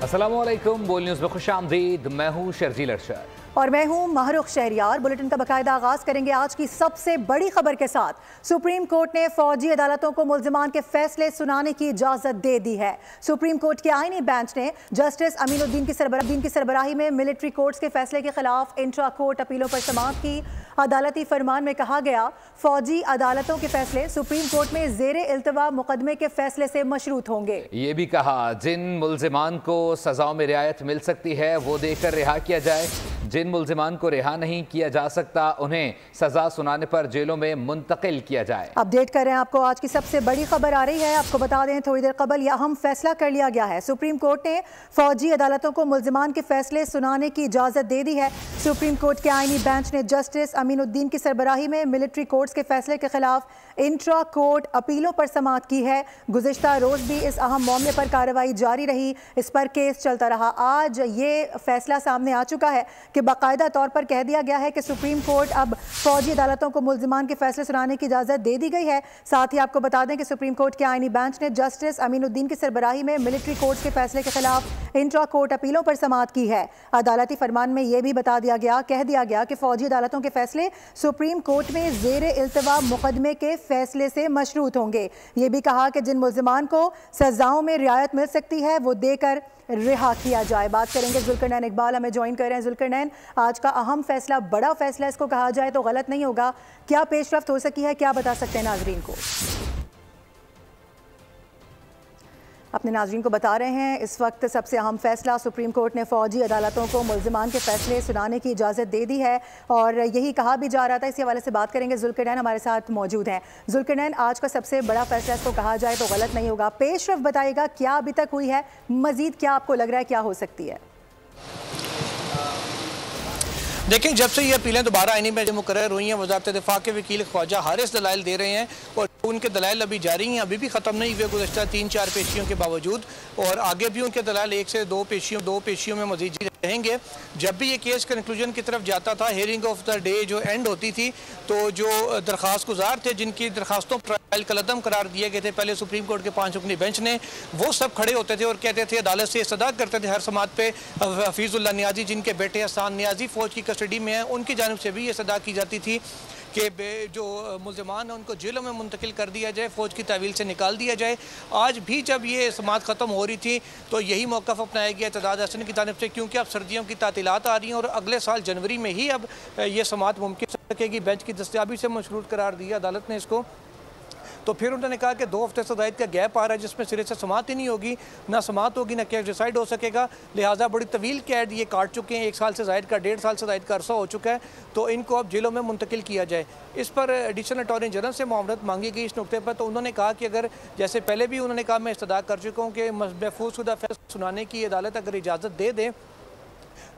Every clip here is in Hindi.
अस्सलामुअलैकुम, बोल न्यूज़ में खुशामदीद। मैं हूँ शर्जील अरशद और मैं हूं महरुख शहरियार। बुलेटिन का बाकायदा आगाज करेंगे आज की सबसे बड़ी खबर के साथ। सुप्रीम कोर्ट ने फौजी अदालतों को मुल्जिमान के फैसले सुनाने की इजाजत दे दी है। सुप्रीम कोर्ट के आईनी बेंच ने जस्टिस अमीनुद्दीन की सरबराही में मिलिट्री कोर्ट्स के फैसले के खिलाफ इंट्रा कोर्ट अपीलों पर समाअत की। अदालती फरमान में कहा गया, फौजी अदालतों के फैसले सुप्रीम कोर्ट में जेर इल्तवा मुकदमे के फैसले से मशरूत होंगे। ये भी कहा, जिन मुल्जिमान को सजाओं में रियायत मिल सकती है वो देकर रिहा किया जाए। जिन मुल्जिमान को रिहा नहीं किया जा सकता उन्हें सजा सुनाने पर जेलों में मुंतकिल किया जाए। अपडेट कर रहे हैं आपको, आज की सबसे बड़ी खबर आ रही है। आपको बता दें, थोड़ी देर कबल यह अहम फैसला कर लिया गया है। सुप्रीम कोर्ट ने फौजी अदालतों को मुल्जिमान के फैसले सुनाने की इजाजत दे दी है। सुप्रीम कोर्ट के आईनी बेंच ने जस्टिस अमीनुद्दीन की सरबराही में मिलिट्री कोर्ट्स के फैसले के खिलाफ इंट्रा कोर्ट अपीलों पर समाअत की है। गुज़िश्ता रोज भी इस अहम मामले पर कार्रवाई जारी रही, इस पर केस चलता रहा। आज ये फैसला सामने आ चुका है कि बाकायदा तौर पर कह दिया गया है कि सुप्रीम कोर्ट अब फौजी अदालतों को मुल्जिमान के फैसले सुनाने की इजाजत दे दी गई है। साथ ही आपको बता दें कि सुप्रीम कोर्ट के आईनी बेंच ने जस्टिस अमीनुद्दीन की सरबराही में मिलिट्री कोर्ट्स के फैसले के खिलाफ इंट्रा कोर्ट अपीलों पर समाअत की है। अदालती फरमान में यह भी कह दिया गया कि फौजी अदालतों के फैसले सुप्रीम कोर्ट में जेर इल्तवा मुकदमे के फैसले से मशरूत होंगे। ये भी कहा कि जिन मुल्जिमान को सजाओं में रियायत मिल सकती है वो देकर रिहा किया जाए। बात करेंगे, जुल्करनैन इकबाल हमें ज्वाइन कर रहे हैं। जुल्करनैन, आज का अहम फैसला, बड़ा फैसला इसको कहा जाए तो गलत नहीं होगा, क्या पेशरफ्त हो सकी है, क्या बता सकते हैं नाजरीन को? अपने नाजरीन को बता रहे हैं, इस वक्त सबसे अहम फैसला, सुप्रीम कोर्ट ने फौजी अदालतों को मुल्जिमान के फैसले सुनाने की इजाज़त दे दी है और यही कहा भी जा रहा था। इसी हवाले से बात करेंगे, जुल्करनैन हमारे साथ मौजूद हैं। जुल्करनैन, आज का सबसे बड़ा फैसला इसको कहा जाए तो गलत नहीं होगा, पेशरफ बताइएगा, क्या अभी तक हुई है, मजीद क्या आपको लग रहा है क्या हो सकती है? देखें, जब से ये अपीलें दोबारा आईनी में मुकर्रर हुई हैं, वज़ारत दिफा के वकील ख्वाजा हारिस दलाइल दे रहे हैं और उनके दलाइल अभी जारी हैं, अभी भी ख़त्म नहीं हुए गुज़श्ता 3-4 पेशियों के बावजूद, और आगे भी उनके दलाइल 1 से 2 पेशियों में मज़ीद रहेंगे। जब भी ये केस कंक्लूजन की तरफ जाता था, हियरिंग ऑफ द डे जो एंड होती थी, तो जो दरख्वास्त गुजार थे जिनकी दरखास्तों पर ट्रायल कलदम करार दिए गए थे पहले सुप्रीम कोर्ट के 5 रुकनी बेंच ने, वो सब खड़े होते थे और कहते थे, अदालत से इस्तदा करते थे हर समात पे हफीजुल्लाह नियाजी जिनके बेटे हसन नियाजी फ़ौज की कस्टडी में हैं, उनकी जानिब से भी ये इस्तदा की जाती थी कि जो मुल्जिमान हैं उनको जेलों में मुंतकिल कर दिया जाए, फ़ौज की तहवील से निकाल दिया जाए। आज भी जब ये समात ख़त्म हो रही थी तो यही मौक़िफ़ अपनाया गया तदाद हसन की जानिब से, क्योंकि अब सर्दियों की तातीलात आ रही हैं और अगले साल जनवरी में ही अब ये समात मुमकिन हो सकेगी। बेंच की दस्तयाबी से मशरूत करार दिया अदालत ने इसको। तो फिर उन्होंने कहा कि 2 हफ्ते से ज़ायद का गैप आ रहा है जिसमें सिरे से समात ही नहीं होगी, ना समात होगी ना केस डिसाइड हो सकेगा, लिहाजा बड़ी तवील कैद ये काट चुके हैं, 1 साल से ज़ायद का 1.5 साल से ज़ायद का अरसा हो चुका है, तो इनको अब जेलों में मुंतकिल किया जाए। इस पर एडिशनल अटॉर्नी जनरल से मुआवनत मांगी गई इस नुकते पर, तो उन्होंने कहा कि अगर जैसे पहले भी उन्होंने कहा, मैं इस्तदा कर चुका हूँ कि महफूज़शुदा फैसला सुनाने की अदालत अगर इजाज़त दे दे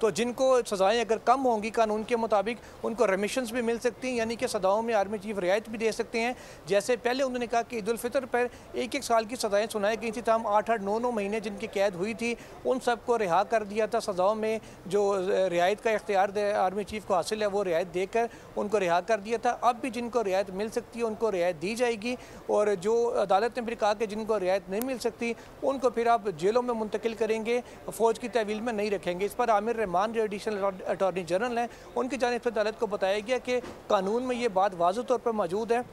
तो जिनको सज़ाएँ अगर कम होंगी कानून के मुताबिक उनको रेमिशंस भी मिल सकती हैं, यानी कि सज़ाओं में आर्मी चीफ रियायत भी दे सकते हैं। जैसे पहले उन्होंने कहा कि ईद उल फितर पर 1-1 साल की सज़ाएँ सुनाई गई थी, तमाम 8-8, 9-9 महीने जिनकी कैद हुई थी उन सबको रिहा कर दिया था। सज़ाओं में जो रियायत का इख्तियार आर्मी चीफ को हासिल है वो रियायत देकर उनको रिहा कर दिया था। अब भी जिनको रियायत मिल सकती है उनको रियायत दी जाएगी, और जो अदालत ने फिर कहा कि जिनको रियायत नहीं मिल सकती उनको फिर आप जेलों में मुंतकिल करेंगे, फ़ौज की तहवील में नहीं रखेंगे। इस पर आमिर रहमान जो एडिशनल अटॉर्नी जनरल हैं, उनकी जानिब से अदालत को बताया गया कि कानून में ये बात वाज़ेह तौर पर मौजूद है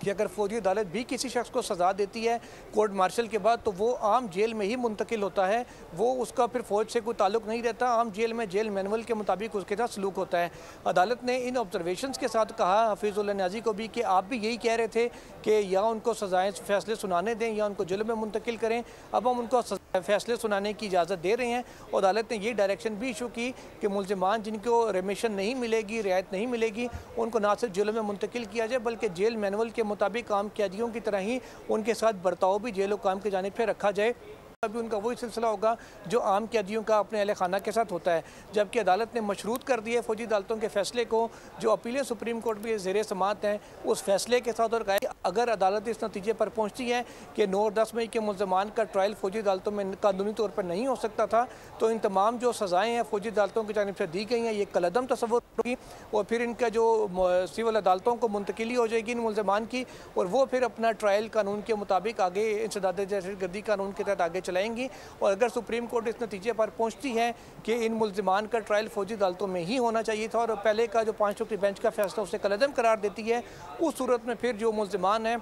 कि अगर फौजी अदालत भी किसी शख्स को सज़ा देती है कोर्ट मार्शल के बाद तो वो आम जेल में ही मुंतकिल होता है, वो उसका फिर फ़ौज से कोई ताल्लुक़ नहीं रहता, आम जेल में जेल मैनुअल के मुताबिक उसके साथ सलूक होता है। अदालत ने इन ऑब्जर्वेशंस के साथ कहा हफीजुल्लाह नियाजी को भी कि आप भी यही कह रहे थे कि या उनको सज़ाएँ फैसले सुनाने दें या उनको जेल में मुंतकिल करें, अब हम उनको फैसले सुनाने की इजाज़त दे रहे हैं। अदालत ने ये डायरेक्शन भी इशू की कि मुल्जिमान जिनको रेमिशन नहीं मिलेगी, रियायत नहीं मिलेगी, उनको ना सिर्फ जेलों में मुंतकिल किया जाए बल्कि जेल मैनुअल के मुताबिक आम कैदियों की तरह ही उनके साथ बर्ताव भी जेल काम की जानिब पे रखा जाए। अभी उनका वही सिलसिला होगा जो आम कैदियों का अपने अहले खाना के साथ होता है। जबकि अदालत ने मशरूत कर दिया फौजी अदालतों के फैसले को, जो अपीलें सुप्रीम कोर्ट में ज़ेरे समात हैं उस फैसले के साथ, और कहा अगर अदालत इस नतीजे पर पहुँचती है कि 9 और 10 मई के मुल्ज़मान का ट्रायल फौजी अदालतों में कानूनी तौर पर नहीं हो सकता था, तो इन तमाम जो सज़ाएँ हैं फौजी अदालतों की जानिब से दी गई हैं ये कलअदम तस्वुर होगी और फिर इनका जो सिविल अदालतों को मुंतकिली हो जाएगी इन मुल्ज़मान की और वो फिर अपना ट्रायल कानून के मुताबिक आगे इंसदाद दहशतगर्दी कानून के तहत आगे चलाएंगी। और अगर सुप्रीम कोर्ट इस नतीजे पर पहुँचती है कि इन मुल्ज़मान का ट्रायल फौजी अदालतों में ही होना चाहिए था और पहले का जो 5 रुकनी बेंच का फैसला उसे कलअदम करार देती है, उस सूरत में फिर जो मुल्ज़मान हैं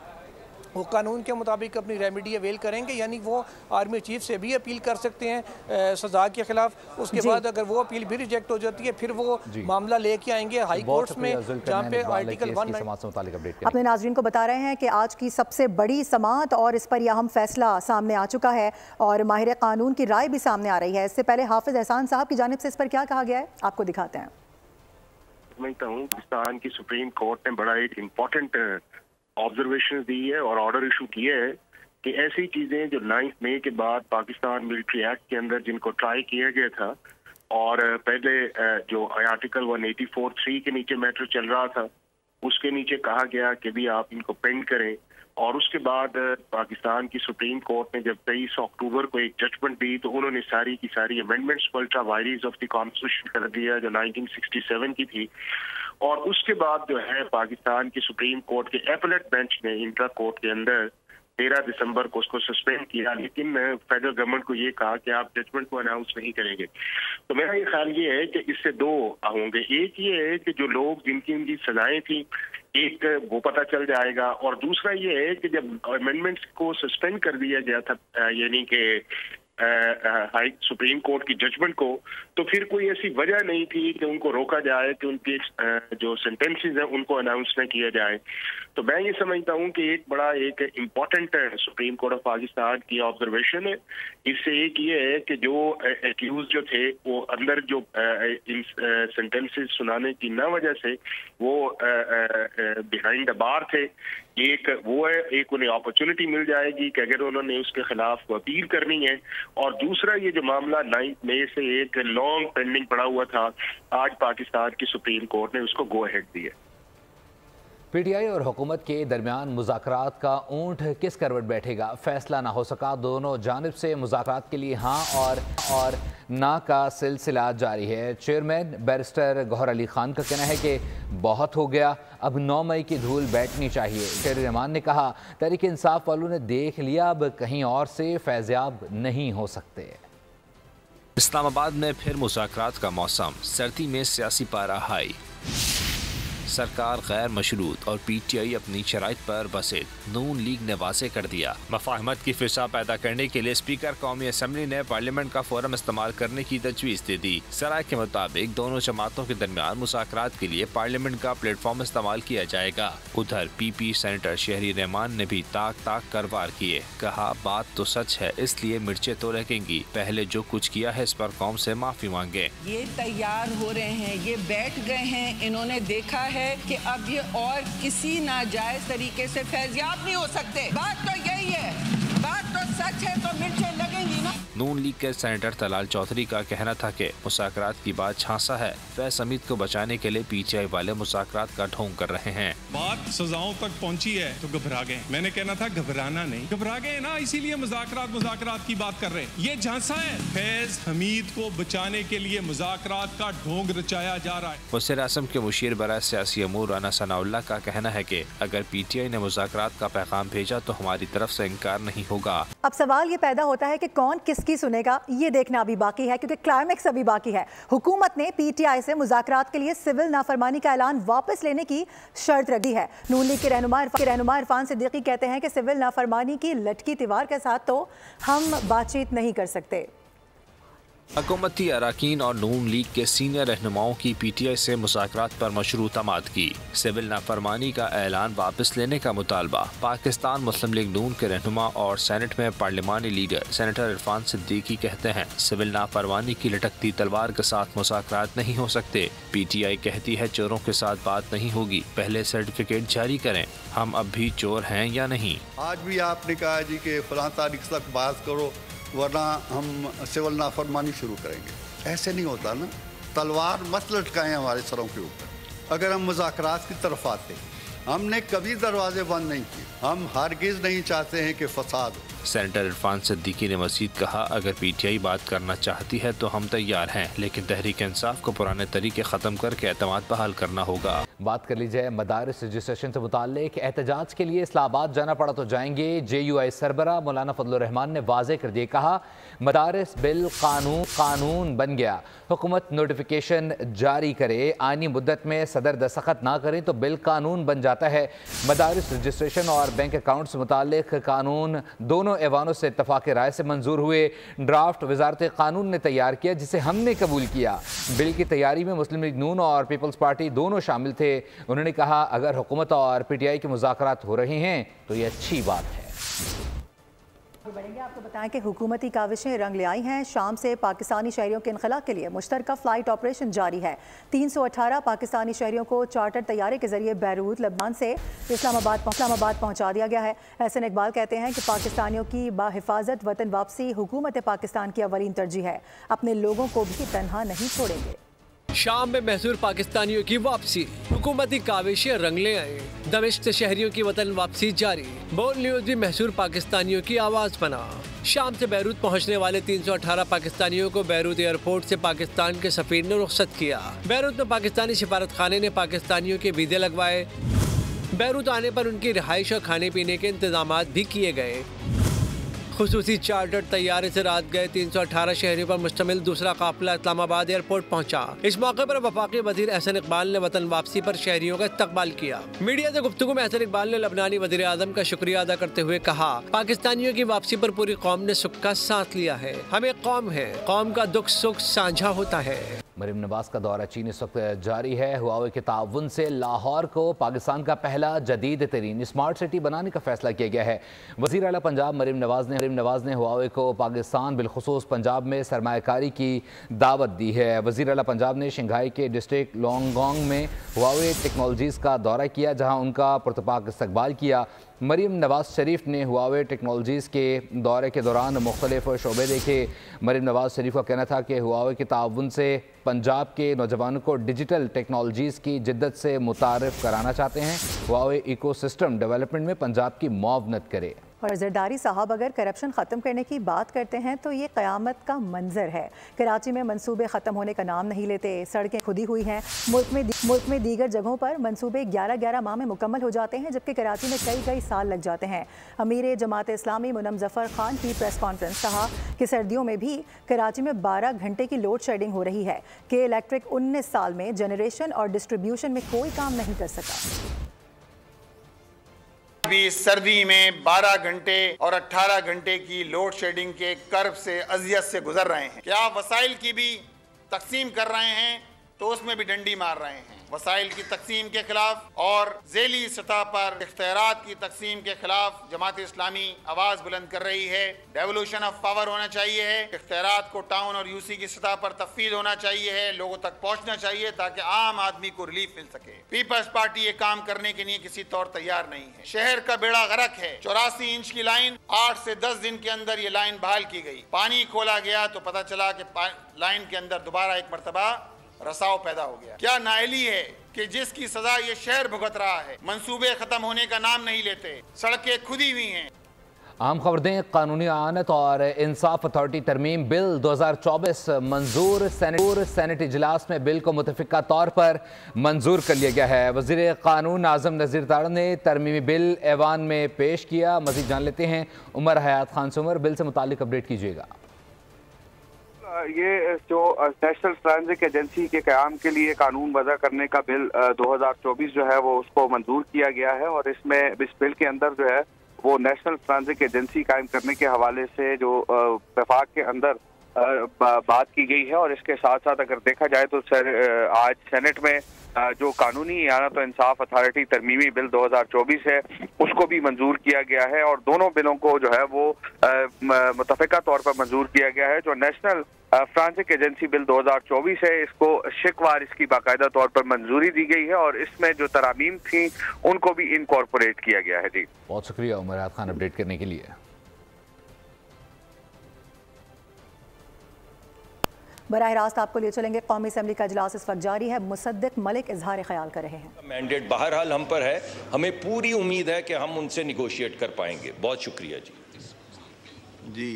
वो कानून के मुताबिक अपनी रेमेडी अवेल करेंगे, यानी वो आर्मी चीफ से भी अपील कर सकते हैं सजा के खिलाफ। उसके बाद अगर वो अपील भी रिजेक्ट हो जाती है फिर वो मामला लेके आएंगे हाई कोर्ट्स में, जहाँ पे आर्टिकल 1 अपने नाज़रीन को बता रहे हैं कि आज की सबसे बड़ी समाअत और इस पर यह अहम फैसला सामने आ चुका है और माहिर कानून की राय भी सामने आ रही है। इससे पहले हाफिज एहसान साहब की जानिब से इस पर क्या कहा गया है, आपको दिखाते हैं। समझता हूँ पाकिस्तान की सुप्रीम कोर्ट ने बड़ा एक इम्पोर्टेंट ऑब्जर्वेशन दी है और ऑर्डर इशू किए है कि ऐसी चीजें जो 9 मई के बाद पाकिस्तान मिलिट्री एक्ट के अंदर जिनको ट्राई किया गया था और पहले जो आर्टिकल 184(3) के नीचे मैटर चल रहा था उसके नीचे कहा गया कि भी आप इनको पेंड करें, और उसके बाद पाकिस्तान की सुप्रीम कोर्ट ने जब 23 अक्टूबर को एक जजमेंट दी तो उन्होंने सारी की सारी अमेंडमेंट्स पर अल्ट्रा वायरीज ऑफ द कॉन्स्टिट्यूशन कर दिया जो 1967 की थी। और उसके बाद जो है पाकिस्तान की सुप्रीम कोर्ट के एपलेट बेंच ने इंट्रा कोर्ट के अंदर 13 दिसंबर को उसको सस्पेंड किया, लेकिन फेडरल गवर्नमेंट को ये कहा कि आप जजमेंट को अनाउंस नहीं करेंगे। तो मेरा ये ख्याल ये है कि इससे दो होंगे, एक ये है कि जो लोग जिनकी उनकी सजाएं थी एक वो पता चल जाएगा, और दूसरा ये है कि जब अमेंडमेंट्स को सस्पेंड कर दिया गया था यानी कि हाई सुप्रीम कोर्ट की जजमेंट को, तो फिर कोई ऐसी वजह नहीं थी कि उनको रोका जाए कि उनके जो सेंटेंसेस हैं उनको अनाउंस न किया जाए। तो मैं ये समझता हूँ कि एक बड़ा एक important supreme court of Pakistan की ऑब्जर्वेशन है। इससे एक ये है कि जो एक्यूज जो थे वो अंदर जो इन सेंटेंसेस सुनाने की न वजह से वो बिहाइंड द बार थे, एक वो है, एक उन्हें अपॉर्चुनिटी मिल जाएगी कि अगर उन्होंने उसके खिलाफ अपील करनी है, और दूसरा ये जो मामला 9 मई से एक लॉन्ग पेंडिंग पड़ा हुआ था, आज पाकिस्तान की सुप्रीम कोर्ट ने उसको गो अहेड दिया। पीटीआई और हुकूमत के दरमियान मुज़ाकरात का ऊंट किस करवट बैठेगा, फैसला ना हो सका। दोनों जानिब से मुज़ाकरात के लिए हाँ और ना का सिलसिला जारी है। चेयरमैन बैरिस्टर गौहर अली खान का कहना है कि बहुत हो गया, अब 9 मई की धूल बैठनी चाहिए। शेर रहमान ने कहा तहरीक इंसाफ वालों ने देख लिया, अब कहीं और से फैज़याब नहीं हो सकते। इस्लामाबाद में फिर मुज़ाकरात का मौसम, सर्दी में सियासी पारा हाई। सरकार गैर मशरूत और पीटीआई अपनी शराइत पर बसे, नून लीग ने वाज़ेह कर दिया। मफाहमत की फिजा पैदा करने के लिए स्पीकर कौमी असम्बली ने पार्लियामेंट का फोरम इस्तेमाल करने की तजवीज़ दे दी। सराय के मुताबिक दोनों जमातों के दरमियान मुज़ाकरात के लिए पार्लियामेंट का प्लेटफॉर्म इस्तेमाल किया जाएगा। उधर PP सेनेटर शहरी रहमान ने भी ताक कर वार किए, कहा बात तो सच है इसलिए मिर्चें तो लगेंगी, पहले जो कुछ किया है इस पर कौम से माफी मांगे। ये तैयार हो रहे हैं, ये बैठ गए हैं, इन्होंने देखा है कि अब ये और किसी नाजायज तरीके से फैज़याब नहीं हो सकते। बात तो यही है, बात तो सच है, तो मिर्चें लगेंगी ना। नून लीग के सेनेटर तलाल चौधरी का कहना था कि मुज़ाकरात की बात झांसा है, फैज़ हमीद को बचाने के लिए पीटीआई वाले मुज़ाकरात का ढोंग कर रहे हैं। बात सजाओं तक पहुंची है तो घबरा गए। मैंने कहना था घबराना नहीं, घबरा गए ना, इसीलिए मुज़ाकरात की बात कर रहे हैं। ये झांसा है, फैज़ हमीद को बचाने के लिए मुज़ाकरात का ढोंग रचाया जा रहा है। वज़ीर आज़म के मुशीर बराए सियासी अमूर राना सनाउल्लाह का कहना है कि अगर पीटीआई ने मुज़ाकरात का पैगाम भेजा तो हमारी तरफ से इनकार नहीं होगा। अब सवाल ये पैदा होता है कि कौन किसकी सुनेगा, ये देखना अभी बाकी है, क्योंकि क्लाइमेक्स अभी बाकी है। हुकूमत ने पीटीआई से मुज़ाकरात के लिए सिविल नाफरमानी का ऐलान वापस लेने की शर्त रख दी है। नून लीग के रहनुमा इरफान सिद्दीकी कहते हैं कि सिविल नाफरमानी की लटकी दीवार के साथ तो हम बातचीत नहीं कर सकते। हुकूमती अराकीन और नून लीग के सीनियर रहनुमाओं की पीटीआई से मुज़ाकरात पर मशरूत तमाद की, सिविल नाफरमानी का ऐलान वापस लेने का मुतालबा। पाकिस्तान मुस्लिम लीग नून के रहनुमा और सेनेट में पार्लिमानी लीडर सेनेटर इरफान सिद्दीकी कहते हैं सिविल नाफरमानी की लटकती तलवार के साथ मुज़ाकरात नहीं हो सकते। पीटीआई कहती है चोरों के साथ बात नहीं होगी, पहले सर्टिफिकेट जारी करें, हम अब भी चोर हैं या नहीं। आज भी आपने कहा जी कि फलां तारीख तक बात करो वरना हम सिविल नाफरमानी शुरू करेंगे। ऐसे नहीं होता ना, तलवार मत लटकाएं हमारे सरों के ऊपर। अगर हम मुज़ाकरात की तरफ आते हमने कभी दरवाजे बंद नहीं किए। हम हरगिज नहीं चाहते हैं कि फसाद हो। सेनेटर इरफान सिद्दीकी ने मजीद कहा, अगर पीटीआई बात करना चाहती है तो हम तैयार हैं, लेकिन तहरीक इंसाफ को पुराने तरीके खत्म करके एतमाद बहाल करना होगा। बात कर ली जाए मदारिस रजिस्ट्रेशन से मुताल्लिक एहतजाज के लिए इस्लामाबाद जाना पड़ा तो जाएंगे। JUI सरबरा मौलाना फजलुर रहमान ने वाज़े कर दिए, कहा मदारिस बिल कानून बन गया, हुकूमत नोटिफिकेशन जारी करे, आईनी मुद्दत में सदर दस्तखत ना करें तो बिल कानून बन जाता है। मदारिस रजिस्ट्रेशन और बैंक अकाउंट से मुताल्लिक कानून दोनों ऐवानों से इत्तफाक़ राय से मंजूर हुए। ड्राफ्ट वजारत कानून ने तैयार किया जिसे हमने कबूल किया। बिल की तैयारी में मुस्लिम लीग नून और पीपल्स पार्टी दोनों शामिल थे। उन्होंने कहा अगर हुकूमत और PTI के मुज़ाकरात हो रहे हैं तो ये अच्छी बात है। बढ़ेंगे, आपको बताएं कि हुकूमती काविशें रंग ले आई हैं। शाम से पाकिस्तानी शहरियों के इनखला के लिए मुश्तरका फ़्लाइट ऑपरेशन जारी है। 318 पाकिस्तानी शहरियों को चार्टर तैयारे के जरिए बैरूत लबनान से इस्लामाबाद पहुंचा दिया गया है। एहसन इकबाल कहते हैं कि पाकिस्तानियों की बाहिफाजत वतन वापसी हुकूमत पाकिस्तान की अवलीन तरजीह है। अपने लोगों को भी तनहा नहीं छोड़ेंगे। शाम में महसूर पाकिस्तानियों की वापसी, हुकूमती काविशें रंग ले आए। दमिश्क से शहरियों की वतन वापसी जारी। बोल न्यूज भी महसूर पाकिस्तानियों की आवाज बना। शाम से बैरूत पहुंचने वाले 318 पाकिस्तानियों को बैरूत एयरपोर्ट से पाकिस्तान के सफीर ने रुख्सत किया। बैरूत में पाकिस्तानी सिफारत खाने ने पाकिस्तानियों के वीज़े लगवाए। बैरूत आने पर उनकी रिहाइश और खाने पीने के इंतजाम भी किए गए। खुसूसी चार्टर तैयारे से रात गए 318 शहरियों पर मुश्तमिल दूसरा काफिला इस्लामाबाद एयरपोर्ट पहुंचा। इस मौके पर वफाकी वजीर एहसन इकबाल ने वतन वापसी पर शहरियों का इस्तकबाल किया। मीडिया से गुफ्तगू में एहसन इकबाल ने लबनानी वजीर आज़म का शुक्रिया अदा करते हुए कहा, पाकिस्तानियों की वापसी पर पूरी कौम ने सुख का साथ लिया है। हम एक कौम है, कौम का दुख सुख साझा होता है। मरीम नवाज का दौरा चीन इस वक्त जारी है। हुआवे के ताउन से लाहौर को पाकिस्तान का पहला जदीद तरीन स्मार्ट सिटी बनाने का फैसला किया गया है। वज़ीर आला पंजाब मरीम नवाज ने हुआवे को पाकिस्तान बिलखुसूस पंजाब में सरमायाकारी की दावत दी है। वज़ीर आला पंजाब ने शंघाई के डिस्ट्रिक्ट लोंगोंग में हुआवे टेक्नोलॉजीज़ का दौरा किया, जहाँ उनका पुरतपाक इस्तकबाल किया। मरीम नवाज शरीफ ने हुआवे टेक्नोलॉजीज़ के दौरे के दौरान मुख्तलिफ शोबे देखे। मरीम नवाज शरीफ का कहना था कि हुआवे के ताउन से पंजाब के नौजवानों को डिजिटल टेक्नोलॉजीज़ की जिद्दत से मुतारिफ कराना चाहते हैं। हुआवे इकोसिस्टम डेवलपमेंट में पंजाब की मुआवनत करे। और जरदारी साहब अगर करप्शन ख़त्म करने की बात करते हैं तो ये क़यामत का मंजर है। कराची में मंसूबे ख़त्म होने का नाम नहीं लेते, सड़कें खुदी हुई हैं। मुल्क में दीगर जगहों पर मंसूबे 11-11 माह में मुकम्मल हो जाते हैं, जबकि कराची में कई साल लग जाते हैं। अमीर जमात इस्लामी मुनम ज़फ़र खान की प्रेस कॉन्फ्रेंस, कहा कि सर्दियों में भी कराची में 12 घंटे की लोड शेडिंग हो रही है कि इलेक्ट्रिक 19 साल में जनरेशन और डिस्ट्रीब्यूशन में कोई काम नहीं कर सका। भी सर्दी में 12 घंटे और 18 घंटे की लोड शेडिंग के कर्ब से अजियत से गुजर रहे हैं। क्या वसाइल की भी तकसीम कर रहे हैं तो उसमें भी डंडी मार रहे हैं। वसाइल की तकसीम के खिलाफ और ज़ेली सतह पर इख्तियारात की तकसीम के खिलाफ जमात इस्लामी आवाज़ बुलंद कर रही है। डेवोल्यूशन ऑफ पावर होना चाहिए है, इख्तियारात को टाउन और यूसी की सतह पर तफवीज़ होना चाहिए है, लोगों तक पहुँचना चाहिए ताकि आम आदमी को रिलीफ मिल सके। पीपल्स पार्टी ये काम करने के लिए किसी तौर तैयार नहीं है। शहर का बेड़ा गर्क है। 84 इंच की लाइन 8 से 10 दिन के अंदर ये लाइन बहाल की गई। पानी खोला गया तो पता चला कि लाइन के अंदर दोबारा एक मरतबा रसाव पैदा हो गया। क्या नाअहली है कि जिसकी सजा ये शहर भुगत रहा है। मंसूबे खत्म होने का नाम नहीं लेते, सड़कें खुदी हुई हैं। आम खबर दें, कानूनी आनत और इंसाफ अथॉरिटी तरमीम बिल 2024 मंजूर। सेनेट इजलास में बिल को मुतफ़िका तौर पर मंजूर कर लिया गया है। वज़ीर कानून आज़म नज़ीर तारड़ ने तरमीमी बिल ऐवान में पेश किया। मज़ीद जान लेते हैं उमर हयात खान से। उमर, बिल से मुतालिक अपडेट कीजिएगा। ये जो नेशनल फॉरेंसिक एजेंसी के क़याम के लिए कानून वज़ा करने का बिल 2024 जो है वो उसको मंजूर किया गया है और इसमें इस बिल के अंदर जो है वो नेशनल फॉरेंसिक एजेंसी कायम करने के हवाले से जो वफाक के अंदर बात की गई है। और इसके साथ साथ अगर देखा जाए तो आज सेनेट में जो कानूनी इयानत और इंसाफ अथॉरिटी तरमीमी बिल 2024 है उसको भी मंजूर किया गया है और दोनों बिलों को जो है वो मुतफ़िका तौर पर मंजूर किया गया है। जो नेशनल फॉरेंसिक एजेंसी बिल 2024 है इसको शिकवार इसकी बाकायदा तौर पर मंजूरी दी गई है और इसमें जो तरामीम थी उनको भी इनकॉर्पोरेट किया गया है। जी बहुत शुक्रिया उमर खान अपडेट करने के लिए। बराह रास्त आपको ले चलेंगे। कौमी असम्बली का इजलास इस वक्त जारी है। मुसद्दिक मलिक इजहार ख्याल कर रहे हैं। मैंडेट बहरहाल हम पर है, हमें पूरी उम्मीद है कि हम उनसे निगोशिएट कर पाएंगे। बहुत शुक्रिया जी।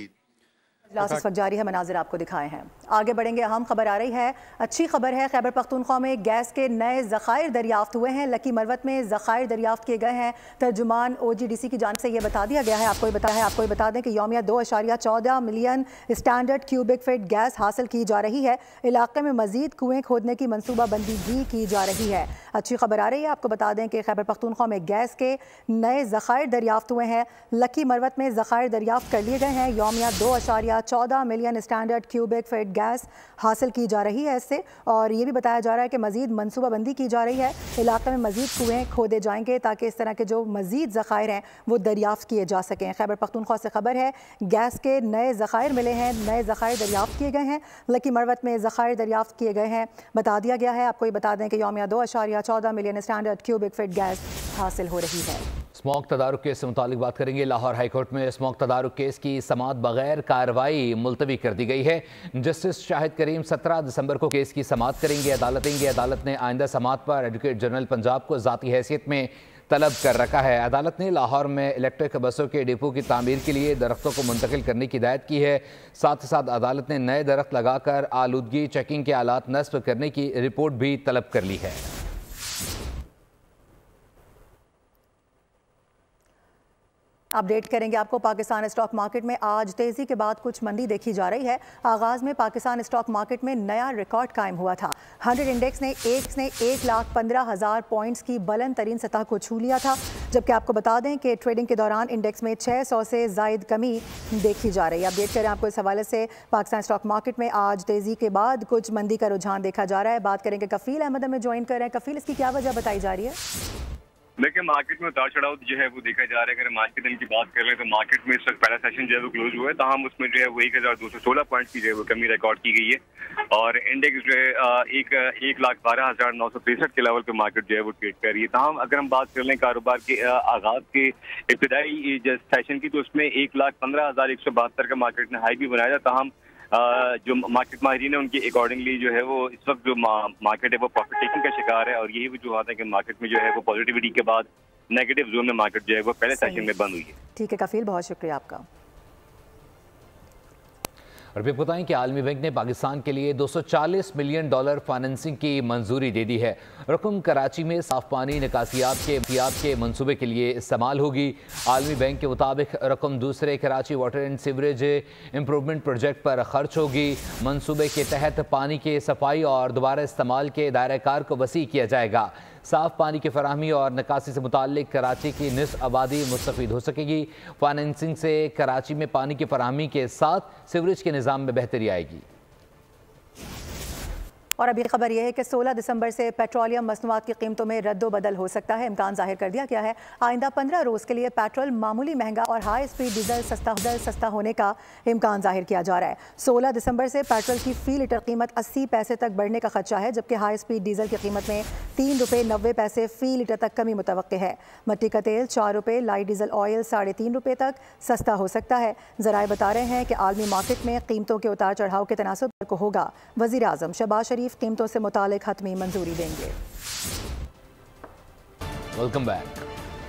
इजलास इस वक्त जारी है, मनाजिर आपको दिखाए हैं। आगे बढ़ेंगे, अहम खबर आ रही है। अच्छी खबर है, खैबर पख्तूनख्वा में गैस के नए ज़खायर दरियाफ्त हुए हैं। लकी मरवत में ज़खायर दरियाफ्त किए गए हैं। तर्जुमान OGDC की जानिब से ये बता दिया गया है। आपको बता दें कि यौमिया 2.14 million standard cubic feet gas हासिल की जा रही है। इलाके में मजीद कुएँ खोदने की मनसूबाबंदी भी की जा रही है। अच्छी खबर आ रही है, आपको बता दें कि खैबर पख्तूनख्वा में गैस के नए ज़खायर दरियाफ्त हुए हैं। लकी मरवत में ज़खायर दरियाफ्त कर लिए गए हैं। यौमिया 2.14 million standard cubic feet gas हासिल की जा रही है इससे, और ये भी बताया जा रहा है कि मजीद मनसूबाबंदी की जा रही है। इलाके में मजीद कुएँ खोदे जाएंगे ताकि इस तरह के जो मजीद ज़खायर हैं वो दरियाफ्त किए जा सकें। खैबर पख्तूनख्वा से खबर है, गैस के नए ज़खायर मिले हैं, नए ज़खायर दरियाफ्त किए गए हैं। लकी मरवत में ज़खायर दरियाफ्त किए गए हैं, बता दिया गया है। आपको ये बता दें कि यौमिया 2.14 million standard cubic feet gas हासिल हो रही है। स्मोक तदारुक केस से मुतालिक बात करेंगे। लाहौर हाईकोर्ट में स्मोक तदारुक केस की समाअत बगैर कार्रवाई मुलतवी कर दी गई है। जस्टिस शाहिद करीम 17 दिसंबर को केस की समाअत करेंगे। अदालत ने आइंदा समाअत पर एडवोकेट जनरल पंजाब को ज़ाती हैसियत में तलब कर रखा है। अदालत ने लाहौर में इलेक्ट्रिक बसों के डिपो की तामीर के लिए दरख्तों को मुंतकिल करने की हिदायत की है। साथ ही साथ अदालत ने नए दरख्त लगाकर आलूदगी चेकिंग के आलात नस्ब करने की रिपोर्ट भी तलब कर ली है। अपडेट करेंगे आपको। पाकिस्तान स्टॉक मार्केट में आज तेज़ी के बाद कुछ मंदी देखी जा रही है। आगाज़ में पाकिस्तान स्टॉक मार्केट में नया रिकॉर्ड कायम हुआ था। 100 इंडेक्स ने 1,15,000 पॉइंट्स की बुलंद तरीन सतह को छू लिया था, जबकि आपको बता दें कि ट्रेडिंग के दौरान इंडेक्स में 600 से ज़ायद कमी देखी जा रही है। अपडेट करें आपको इस हवाले से। पाकिस्तान स्टॉक मार्केट में आज तेज़ी के बाद कुछ मंदी का रुझान देखा जा रहा है। बात करेंगे कफील अहमद हमें ज्वाइन कर रहे हैं। कफील, इसकी क्या वजह बताई जा रही है? देखिए, मार्केट में उतार चढ़ाव जो है वो देखा जा रहा है। अगर आज के दिन की बात कर लें तो मार्केट में इस वक्त पहला सेशन जो है वो क्लोज हुआ है, ताहम उसमें जो है वो 1,216 पॉइंट की जो है वो कमी रिकॉर्ड की गई है, और इंडेक्स जो है 1,12,963 के लेवल पे मार्केट जो है वो ट्रेड कर रही है। ताहम अगर हम बात कर लें कारोबार के आगाज के इब्तदाई सेशन की, तो उसमें 1,15,172 का मार्केट ने हाई भी बनाया था। ताहम जो मार्केट माहिरीन है उनके अकॉर्डिंगली जो है वो इस वक्त जो मार्केट है वो प्रॉफिट टेकिंग का शिकार है, और यही वजूहत है कि मार्केट में जो है वो पॉजिटिविटी के बाद नेगेटिव जोन में मार्केट जो है वो पहले सेशन में बंद हुई है। ठीक है कफील, बहुत शुक्रिया आपका। और फिर बताएं कि आलमी बैंक ने पाकिस्तान के लिए $240 मिलियन फाइनेंसिंग की मंजूरी दे दी है। रकम कराची में साफ पानी निकासियात के मंसूबे के लिए इस्तेमाल होगी। आलमी बैंक के मुताबिक रकम दूसरे Karachi water and sewerage improvement project पर खर्च होगी। मंसूबे के तहत पानी के सफाई और दोबारा इस्तेमाल के दायरा कार को वसी किया जाएगा। साफ पानी की फराहमी और निकासी से मुताल्लिक कराची की निस्फ आबादी मुस्तफीद हो सकेगी। फाइनेंसिंग से कराची में पानी की फराहमी के साथ सीवरेज के निज़ाम में बेहतरी आएगी। और अभी खबर यह है कि 16 दिसंबर से पेट्रोलियम मसनूआत की कीमतों में रद्द बदल हो सकता है। इम्कान जाहिर कर दिया गया है। आइंदा 15 रोज़ के लिए पेट्रोल मामूली महंगा और हाई स्पीड डीजल सस्ता होने का इम्कान जाहिर किया जा रहा है। 16 दिसंबर से पेट्रोल की फ़ी लीटर कीमत 80 पैसे तक बढ़ने का खदशा है, जबकि हाई स्पीड डीजल की कीमत में ₹3.90 फ़ी लीटर तक कमी मुतवक्के है। मिट्टी का तेल ₹4, लाइट डीजल ऑयल ₹3.5 तक सस्ता हो सकता है। ज़राए बता रहे हैं कि आलमी मार्केट में कीमतों के उतार चढ़ाव के तनासुब को होगा। वज़ीर आज़म शहबाज शरीफ कीमतों से मुतालिक हतमी मंजूरी देंगे। Welcome back.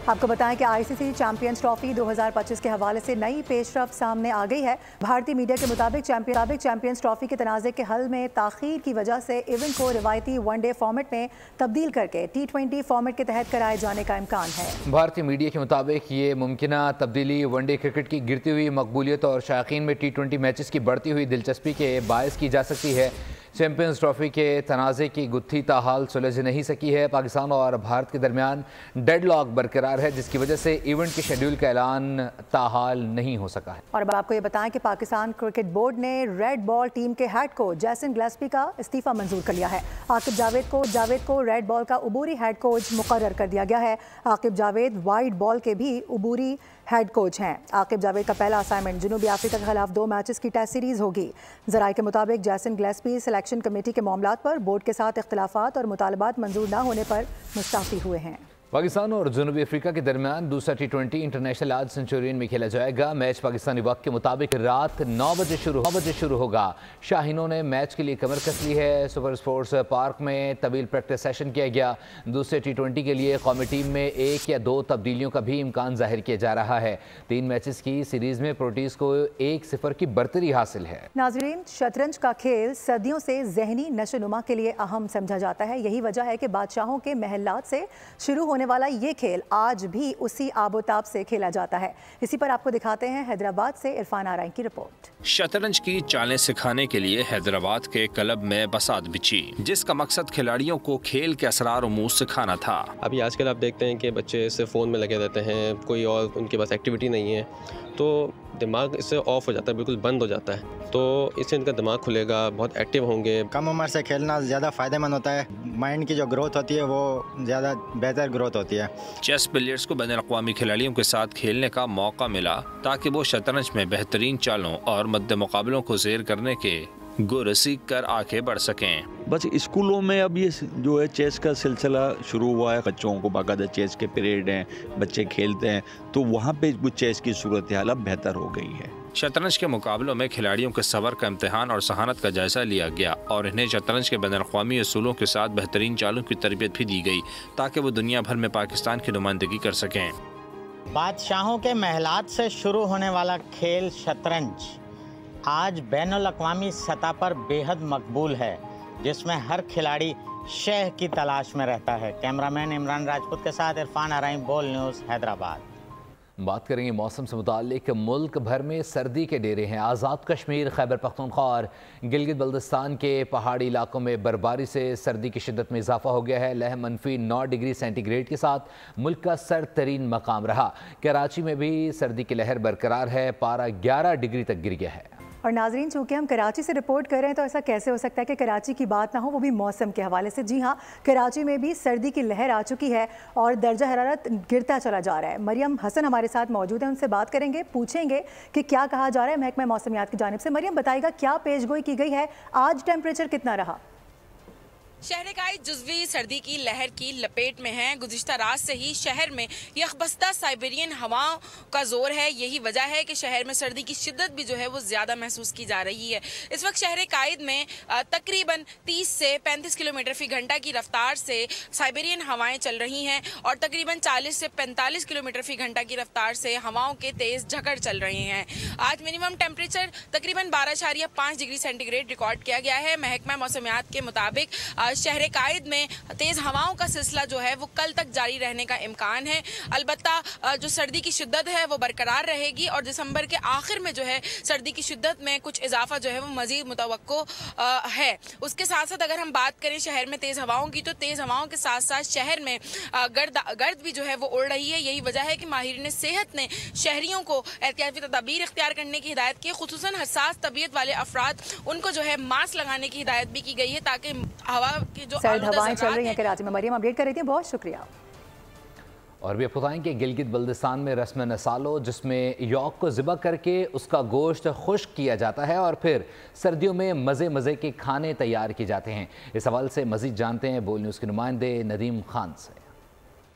आपको बताएं कि ICC चैंपियंस ट्रॉफी 2025 के हवाले से नई पेशरफ्त सामने आ गई है। भारतीय मीडिया के मुताबिक चैंपियंस ट्रॉफी के तनाज़े के हल में ताख़ीर की वजह से इवेंट को रिवायती वनडे फॉर्मेट में तब्दील करके T20 फॉर्मेट के तहत कराए जाने का इम्कान है। भारतीय मीडिया के मुताबिक ये मुमकिना तब्दीली वनडे क्रिकेट की गिरती हुई मकबूलियत और शायकीन में T20 मैचेस की बढ़ती हुई दिलचस्पी के बायस की जा सकती है। चैंपियंस ट्रॉफी के तनाज़े की गुत्थी ताहाल सुलझ नहीं सकी है। पाकिस्तान और भारत के दरमियान डेडलॉक बरकरार है, जिसकी वजह से इवेंट के शेड्यूल का ऐलान ताहाल नहीं हो सका है। और अब आपको ये बताएं कि पाकिस्तान क्रिकेट बोर्ड ने रेड बॉल टीम के हेड कोच जैसन गिलेस्पी का इस्तीफा मंजूर कर लिया है। आकिब जावेद को रेड बॉल का उबूरी हेड कोच मुकर्रर कर दिया गया है। आकिब जावेद वाइट बॉल के भी उबूरी हेड कोच हैं। आकिब जावेद का पहला असाइनमेंट जनूबी अफ्रीका के खिलाफ 2 मैचेस की टेस्ट सीरीज होगी। ज़राए के मुताबिक जैसन गिलेस्पी सिलेक्शन कमेटी के मामलात पर बोर्ड के साथ इख्तिलाफात और मुतालबात मंजूर न होने पर मुस्तफ़ी हुए हैं। पाकिस्तान और जनूबी अफ्रीका के दरमियान दूसरा T20 इंटरनेशनल आज सेंचुरियन में खेला जाएगा। मैच पाकिस्तानी वक्त के मुताबिक रात 9 बजे शुरू होगा। शाहीनों ने मैच के लिए कमर कस ली है। सुपर स्पोर्ट्स पार्क में तवील प्रैक्टिस सेशन किया गया। दूसरे T20 के लिए कौमी टीम में 1 या 2 तब्दीलियों का भी इम्कान जाहिर किया जा रहा है। 3 मैचेस की सीरीज में प्रोटीज को 1-0 की बरतरी हासिल है। नाज़रीन, शतरंज का खेल सदियों से जहनी नशोनुमा के लिए अहम समझा जाता है। यही वजह है कि बादशाहों के महलात से शुरू होने वाला ये खेल आज भी उसी आबोताब से खेला जाता है। इसी पर आपको दिखाते हैं हैदराबाद से इरफान आराइन की रिपोर्ट। शतरंज की चालें सिखाने के लिए हैदराबाद के क्लब में बसात बिछी, जिसका मकसद खिलाड़ियों को खेल के असरार उमूर सिखाना था। अभी आजकल आप देखते हैं कि बच्चे सिर्फ फ़ोन में लगे रहते हैं, कोई और उनके पास एक्टिविटी नहीं है, तो दिमाग इससे ऑफ हो जाता है, बिल्कुल बंद हो जाता है। तो इससे इनका दिमाग खुलेगा, बहुत एक्टिव होंगे। कम उम्र से खेलना ज़्यादा फ़ायदेमंद होता है। माइंड की जो ग्रोथ होती है वो ज़्यादा बेहतर ग्रोथ होती है। चेस प्लेयर्स को बैनुल-अक़वामी खिलाड़ियों के साथ खेलने का मौका मिला ताकि वो शतरंज में बेहतरीन चालों और मद्दे मुकाबलों को ज़ेर करने के गुर सीख कर आगे बढ़ सकें। बस स्कूलों में अब ये जो है चेस का सिलसिला शुरू हुआ है। बच्चों को बाकायदा चेस के पीरियड हैं, बच्चे खेलते हैं, तो वहाँ पे वो चेस की सूरत हाल अब बेहतर हो गई है। शतरंज के मुकाबलों में खिलाड़ियों के सब्र का इम्तिहान और सहानत का जायजा लिया गया और इन्हें शतरंज के बैनुल-अक़वामी असूलों के साथ बेहतरीन चालों की तरबियत भी दी गई ताकि वो दुनिया भर में पाकिस्तान की नुमाइंदगी कर सकें। बादशाहों के महलात से शुरू होने वाला खेल शतरंज आज बैनुल-अक़वामी सतह पर बेहद मकबूल है, जिसमें हर खिलाड़ी शह की तलाश में रहता है। कैमरामैन इमरान राजपूत के साथ इरफान आराइन, बोल न्यूज़, हैदराबाद। बात करेंगे मौसम से मुताल्लिक। मुल्क भर में सर्दी के डेरे हैं। आज़ाद कश्मीर, खैबर पख्तूनख्वा और गिलगित बल्तिस्तान के पहाड़ी इलाकों में बर्फबारी से सर्दी की शिद्दत में इजाफा हो गया है। लह -9 डिग्री सेंटीग्रेड के साथ मुल्क का सर्द तरीन मकाम रहा। कराची में भी सर्दी की लहर बरकरार है। पारा 11 डिग्री तक गिर गया है। और नाजरीन, चूँकि हम कराची से रिपोर्ट कर रहे हैं तो ऐसा कैसे हो सकता है कि कराची की बात ना हो, वो भी मौसम के हवाले से। जी हाँ, कराची में भी सर्दी की लहर आ चुकी है और दर्जा हरारत गिरता चला जा रहा है। मरियम हसन हमारे साथ मौजूद है, उनसे बात करेंगे, पूछेंगे कि क्या कहा जा रहा है महकमा मौसमियात की जानिब से। मरियम, बताइएगा क्या पेशगोई की गई है, आज टेम्परेचर कितना रहा? शहर कायद जुज़वी सर्दी की लहर की लपेट में है। गुज़िश्ता रात से ही शहर में यखबस्ता साइबेरियन हवाओं का जोर है। यही वजह है कि शहर में सर्दी की शिद्दत भी जो है वो ज़्यादा महसूस की जा रही है। इस वक्त शहर कायद में तकरीबन 30 से 35 किलोमीटर फी घंटा की रफ्तार से साइबेरियन हवाएं चल रही हैं और तकरीबन 40 से 45 किलोमीटर फी घंटा की रफ्तार से हवाओं के तेज़ झकड़ चल रहे हैं। आज मिनिमम टेम्परेचर तकरीबन 12.5 डिग्री सेंटीग्रेड रिकॉर्ड किया गया है। महकमा मौसमियात के मुताबिक शहर कायद में तेज हवाओं का सिलसिला जो है वो कल तक जारी रहने का इम्कान है। अलबत्ता जो सर्दी की शिद्दत है वो बरकरार रहेगी और दिसंबर के आखिर में जो है सर्दी की शिद्दत में कुछ इजाफा जो है वो मजीद मुतवक्को है। उसके साथ साथ अगर हम बात करें शहर में तेज हवाओं की, तो तेज हवाओं के साथ साथ शहर में गर्द भी जो है वो उड़ रही है। यही वजह है कि माहिरीन सेहत ने शहरियों को एहतियाती तदाबीर इख्तियार करने की हिदायत की। खुसूसन हसास तबीयत वाले अफराद, उनको जो है मास्क लगाने की हिदायत भी की गई है ताकि हवा की जो सर्द हवाएं चल रही हैं कराची में। मरियम अपडेट कर रही थी, बहुत शुक्रिया। और भी आपको बताएंगे गिलगित बल्तिस्तान में रस्म नसालो, जिसमें यौक को ज़िबा करके उसका गोश्त खुश्क किया जाता है और फिर सर्दियों में मज़े मज़े के खाने तैयार किए जाते हैं। इस हवाले से मज़ीद जानते हैं बोल न्यूज़ के नुमाइंदे नदीम खान से।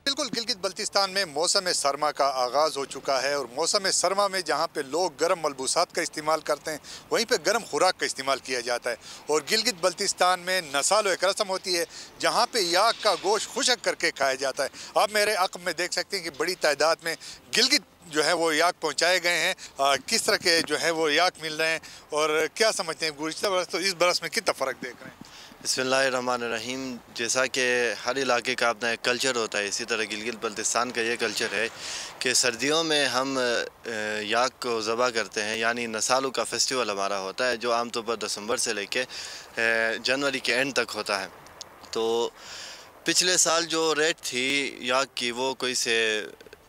बिल्कुल, गिलगित बल्तिस्तान में मौसम सरमा का आगाज़ हो चुका है और मौसम सरमा में जहाँ पे लोग गर्म मलबूसात का इस्तेमाल करते हैं, वहीं पे गर्म खुराक का इस्तेमाल किया जाता है। और गिलगित बल्तिस्तान में नसालो एक रस्म होती है जहाँ पे याक का गोश्त खुशक करके खाया जाता है। आप मेरे अक़ब में देख सकते हैं कि बड़ी तादाद में गिलगित जो है वो याक पहुँचाए गए हैं। किस तरह के जो है वो याक मिल रहे हैं और क्या समझते हैं गुज़िश्ता बरस तो इस बरस में कितना फ़र्क देख रहे हैं? बिस्मिल्लाहिर्रहमानिर्रहीम। जैसा कि हर इलाके का अपना एक कल्चर होता है, इसी तरह गिलगित बल्तिस्तान का ये कल्चर है कि सर्दियों में हम याक को ज़बह करते हैं, यानी नसालू का फेस्टिवल हमारा होता है जो आमतौर पर दिसंबर से लेके जनवरी के एंड तक होता है। तो पिछले साल जो रेट थी याक की वो कोई से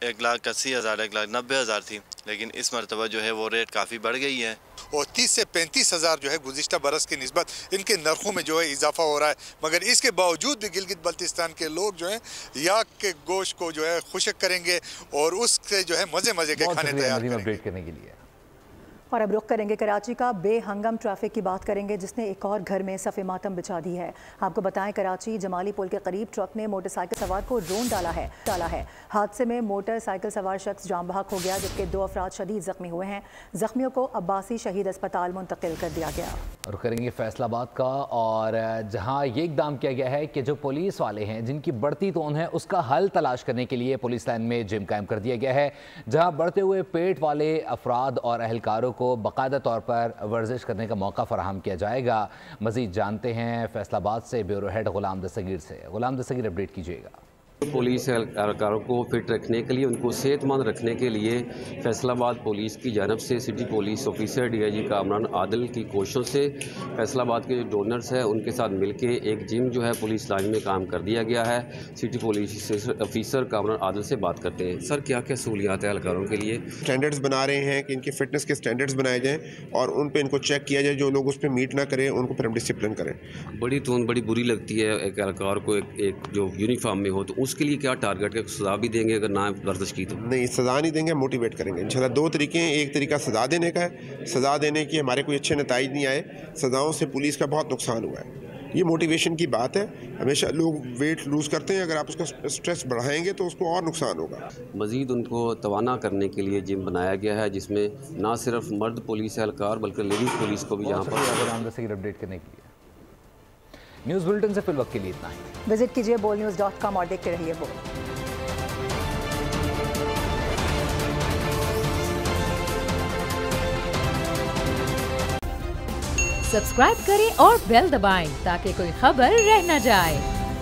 1,80,000 1,90,000 थी, लेकिन इस मरतबा जो है वो रेट काफ़ी बढ़ गई है और 30 से 35 हज़ार जो है गुज़िश्ता बरस की निस्बत इनके नरखों में जो है इजाफा हो रहा है। मगर इसके बावजूद भी गिलगित बल्तिस्तान के लोग जो है याक के गोश्त को जो है खुशक करेंगे और उससे जो है मज़े मज़े के खाने तैयार करेंगे। करने के लिए और अब रुख करेंगे कराची का। बेहंगम ट्रैफिक की बात करेंगे जिसने एक और घर में सफ़े मातम बिछा दी है। आपको बताएं कराची जमाली पुल के करीब ट्रक ने मोटरसाइकिल सवार को रोन डाला है। हादसे में मोटरसाइकिल सवार शख्स जाम बहक हो गया जबकि 2 अफराद शदीद जख्मी हुए हैं। जख्मियों को अब्बासी शहीद अस्पताल मुंतकिल कर दिया गया। रुख करेंगे फैसलाबाद का और जहां ये इकदाम किया गया है कि जो पुलिस वाले हैं जिनकी बढ़ती तोन है उसका हल तलाश करने के लिए पुलिस लाइन में जिम कायम कर दिया गया है, जहां बढ़ते हुए पेट वाले अफराद और अहलकारों को बाकायदा तौर पर वर्जिश करने का मौका फराहम किया जाएगा। मजीद जानते हैं फैसलाबाद से ब्यूरो हेड गुलाम दस्तगीर से। गुलाम दस्तगीर, अपडेट कीजिएगा। पुलिस एहलकारों को फिट रखने के लिए, उनको सेहतमंद रखने के लिए फैसलाबाद पुलिस की जानब से city police officer DIG Kamran Adil की कोशिशों से फैसलाबाद के जो डोनर्स हैं उनके साथ मिलके एक जिम जो है पुलिस लाइन में काम कर दिया गया है। City police officer Kamran Adil से बात करते हैं। सर, क्या क्या सहूलियात है एहलकारों के लिए? स्टैंडर्ड्स बना रहे हैं कि इनके फिटनेस के स्टैंडर्ड्स बनाए जाएँ और उन पर इनको चेक किया जाए। जो लोग उस पर मीट ना करें उनको फिर हम डिसिप्लिन करें। बड़ी तोन बड़ी बुरी लगती है एक एहलकार को एक जो यूनिफॉर्म में हो, तो उसके लिए क्या टारगेट है? सजा भी देंगे अगर ना वर्जिश की तो? नहीं, सजा नहीं देंगे, मोटिवेट करेंगे इंशाल्लाह। 2 तरीके हैं। एक तरीका सजा देने का है, सजा देने की हमारे कोई अच्छे नतीजे नहीं आए, सजाओं से पुलिस का बहुत नुकसान हुआ है। ये मोटिवेशन की बात है। हमेशा लोग वेट लूज करते हैं, अगर आप उसका स्ट्रेस बढ़ाएंगे तो उसको और नुकसान होगा। मजीद उनको तवाना करने के लिए जिम बनाया गया है जिसमें ना सिर्फ मर्द पुलिस एहलकार बल्कि लेडीज पुलिस को भी यहाँ पर अपडेट करने के लिए। न्यूज़ बुलेटिन से फिलहाल के लिए इतना ही। विजिट कीजिए bolnews.com और देखते रहिए बोल। सब्सक्राइब करें और बेल दबाएं ताकि कोई खबर रह न जाए।